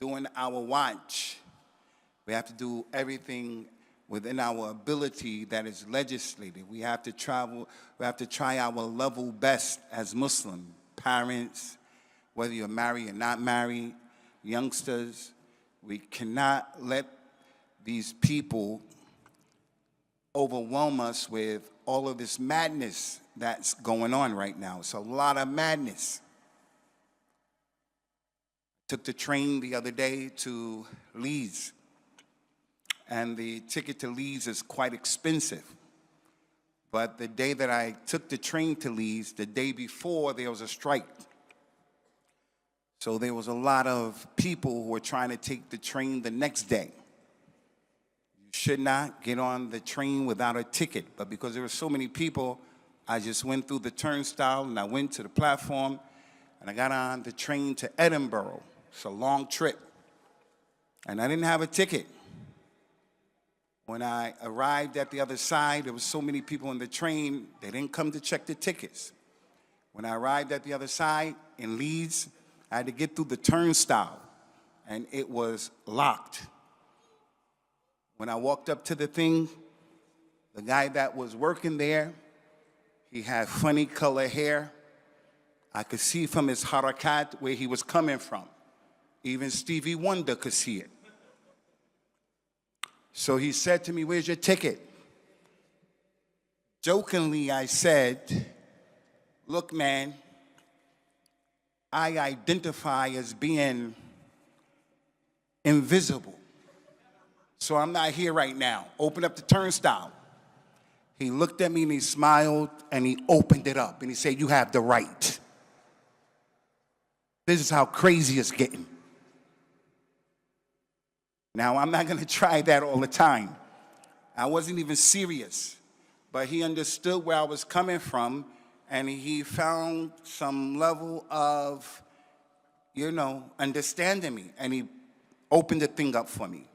during our watch. We have to do everything within our ability that is legislated. We have to try our level best as Muslim parents, whether you're married or not married, youngsters. We cannot let these people overwhelm us with all of this madness that's going on right now. It's a lot of madness. Took the train the other day to Leeds, and the ticket to Leeds is quite expensive. But the day that I took the train to Leeds, the day before, there was a strike. So there was a lot of people who were trying to take the train the next day. You should not get on the train without a ticket. But because there were so many people, I just went through the turnstile and I went to the platform and I got on the train to Edinburgh. It's a long trip. And I didn't have a ticket. When I arrived at the other side, there were so many people on the train, they didn't come to check the tickets. When I arrived at the other side in Leeds, I had to get through the turnstile, and it was locked. When I walked up to the thing, the guy that was working there, he had funny color hair. I could see from his harakat where he was coming from. Even Stevie Wonder could see it. So he said to me, "Where's your ticket?" Jokingly, I said, "Look, man, I identify as being invisible. So I'm not here right now. Open up the turnstile." He looked at me and he smiled and he opened it up and he said, "You have the right." This is how crazy it's getting. Now, I'm not going to try that all the time. I wasn't even serious. But he understood where I was coming from, and he found some level of, understanding me. And he opened the thing up for me.